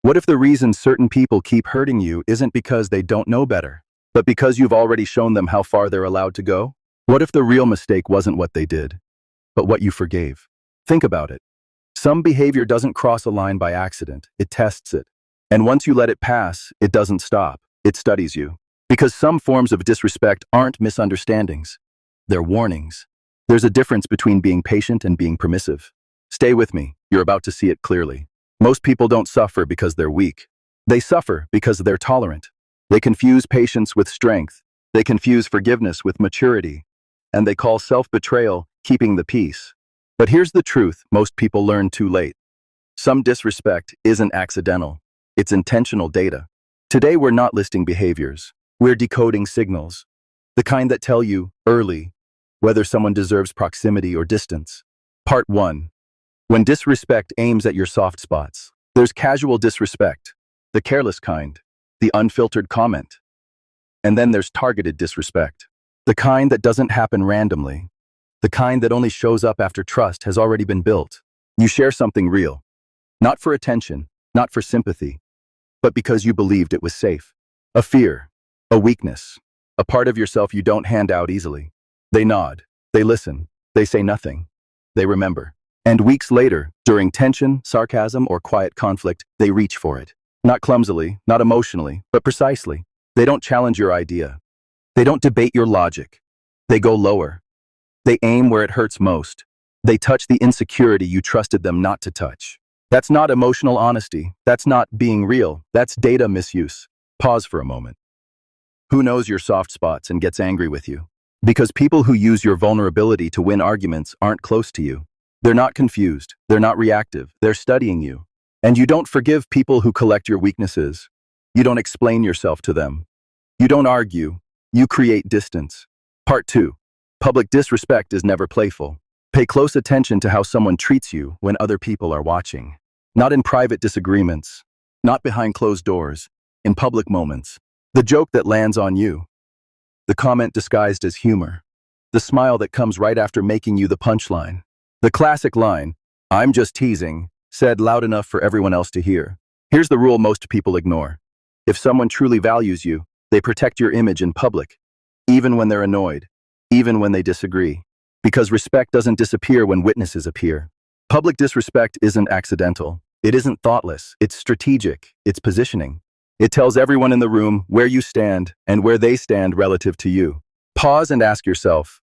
What if the reason certain people keep hurting you isn't because they don't know better, but because you've already shown them how far they're allowed to go? What if the real mistake wasn't what they did, but what you forgave? Think about it. Some behavior doesn't cross a line by accident, it tests it. And once you let it pass, it doesn't stop, it studies you. Because some forms of disrespect aren't misunderstandings, they're warnings. There's a difference between being patient and being permissive. Stay with me, you're about to see it clearly. Most people don't suffer because they're weak. They suffer because they're tolerant. They confuse patience with strength. They confuse forgiveness with maturity. And they call self-betrayal keeping the peace. But here's the truth most people learn too late. Some disrespect isn't accidental. It's intentional data. Today we're not listing behaviors. We're decoding signals. The kind that tell you, early, whether someone deserves proximity or distance. Part 1. When disrespect aims at your soft spots. There's casual disrespect, the careless kind, the unfiltered comment. And then there's targeted disrespect, the kind that doesn't happen randomly, the kind that only shows up after trust has already been built. You share something real, not for attention, not for sympathy, but because you believed it was safe. A fear, a weakness, a part of yourself you don't hand out easily. They nod, they listen, they say nothing, they remember. And weeks later, during tension, sarcasm, or quiet conflict, they reach for it. Not clumsily, not emotionally, but precisely. They don't challenge your idea. They don't debate your logic. They go lower. They aim where it hurts most. They touch the insecurity you trusted them not to touch. That's not emotional honesty. That's not being real. That's data misuse. Pause for a moment. Who knows your soft spots and gets angry with you? Because people who use your vulnerability to win arguments aren't close to you. They're not confused. They're not reactive. They're studying you. And you don't forgive people who collect your weaknesses. You don't explain yourself to them. You don't argue. You create distance. Part 2. Public disrespect is never playful. Pay close attention to how someone treats you when other people are watching. Not in private disagreements. Not behind closed doors. In public moments. The joke that lands on you. The comment disguised as humor. The smile that comes right after making you the punchline. The classic line, "I'm just teasing," said loud enough for everyone else to hear. Here's the rule most people ignore. If someone truly values you, they protect your image in public, even when they're annoyed, even when they disagree. Because respect doesn't disappear when witnesses appear. Public disrespect isn't accidental. It isn't thoughtless. It's strategic. It's positioning. It tells everyone in the room where you stand and where they stand relative to you. Pause and ask yourself,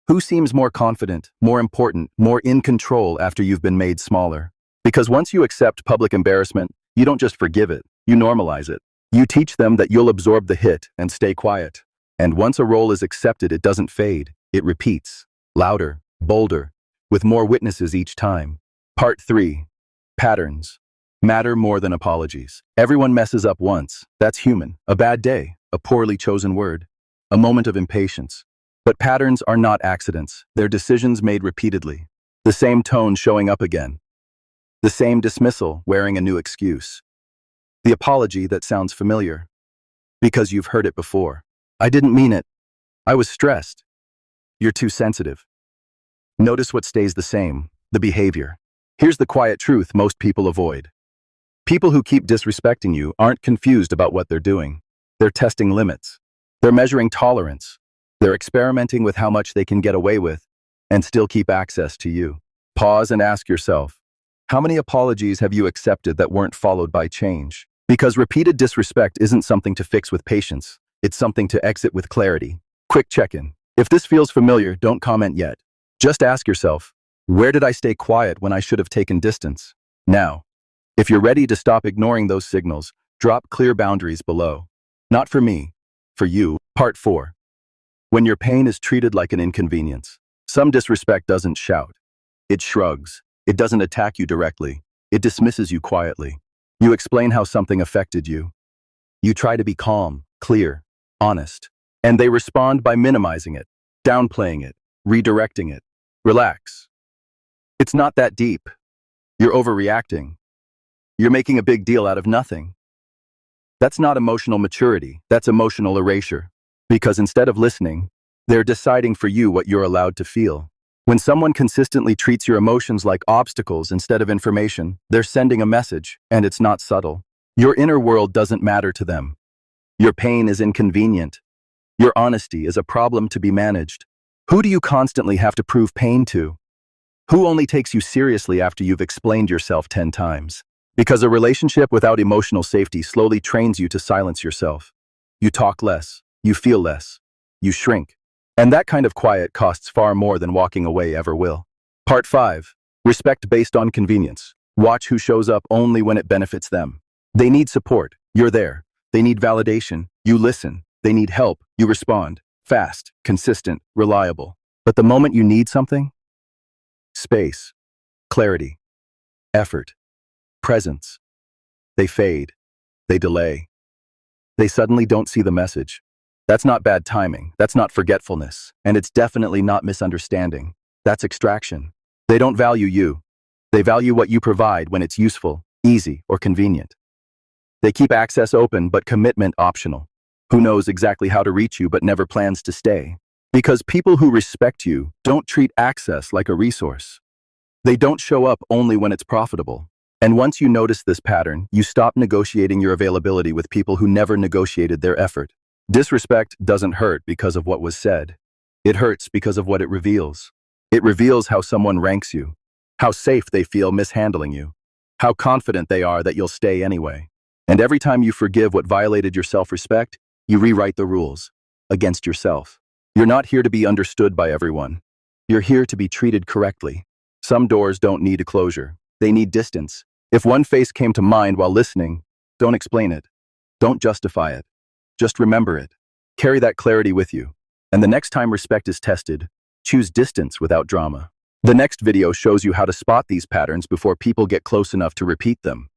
who seems more confident, more important, more in control after you've been made smaller? Because once you accept public embarrassment, you don't just forgive it, you normalize it. You teach them that you'll absorb the hit and stay quiet. And once a role is accepted, it doesn't fade, it repeats. Louder, bolder, with more witnesses each time. Part 3. Patterns matter more than apologies. Everyone messes up once. That's human. A bad day, a poorly chosen word, a moment of impatience. But patterns are not accidents. They're decisions made repeatedly. The same tone showing up again. The same dismissal wearing a new excuse. The apology that sounds familiar. Because you've heard it before. I didn't mean it. I was stressed. You're too sensitive. Notice what stays the same, the behavior. Here's the quiet truth most people avoid. People who keep disrespecting you aren't confused about what they're doing. They're testing limits. They're measuring tolerance. They're experimenting with how much they can get away with and still keep access to you. Pause and ask yourself, how many apologies have you accepted that weren't followed by change? Because repeated disrespect isn't something to fix with patience. It's something to exit with clarity. Quick check-in. If this feels familiar, don't comment yet. Just ask yourself, where did I stay quiet when I should have taken distance? Now, if you're ready to stop ignoring those signals, drop clear boundaries below. Not for me, for you. Part 4. When your pain is treated like an inconvenience. Some disrespect doesn't shout. It shrugs. It doesn't attack you directly. It dismisses you quietly. You explain how something affected you. You try to be calm, clear, honest. And they respond by minimizing it, downplaying it, redirecting it. Relax. It's not that deep. You're overreacting. You're making a big deal out of nothing. That's not emotional maturity. That's emotional erasure. Because instead of listening, they're deciding for you what you're allowed to feel. When someone consistently treats your emotions like obstacles instead of information, they're sending a message, and it's not subtle. Your inner world doesn't matter to them. Your pain is inconvenient. Your honesty is a problem to be managed. Who do you constantly have to prove pain to? Who only takes you seriously after you've explained yourself 10 times? Because a relationship without emotional safety slowly trains you to silence yourself. You talk less, you feel less, you shrink. And that kind of quiet costs far more than walking away ever will. Part 5. Respect based on convenience. Watch who shows up only when it benefits them. They need support, you're there. They need validation, you listen. They need help, you respond. Fast, consistent, reliable. But the moment you need something? Space, clarity, effort, presence. They fade. They delay. They suddenly don't see the message. That's not bad timing. That's not forgetfulness. And it's definitely not misunderstanding. That's extraction. They don't value you. They value what you provide when it's useful, easy, or convenient. They keep access open but commitment optional. Who knows exactly how to reach you but never plans to stay? Because people who respect you don't treat access like a resource. They don't show up only when it's profitable. And once you notice this pattern, you stop negotiating your availability with people who never negotiated their effort. Disrespect doesn't hurt because of what was said. It hurts because of what it reveals. It reveals how someone ranks you, how safe they feel mishandling you, how confident they are that you'll stay anyway. And every time you forgive what violated your self-respect, you rewrite the rules against yourself. You're not here to be understood by everyone. You're here to be treated correctly. Some doors don't need a closure. They need distance. If one face came to mind while listening, don't explain it. Don't justify it. Just remember it. Carry that clarity with you. And the next time respect is tested, choose distance without drama. The next video shows you how to spot these patterns before people get close enough to repeat them.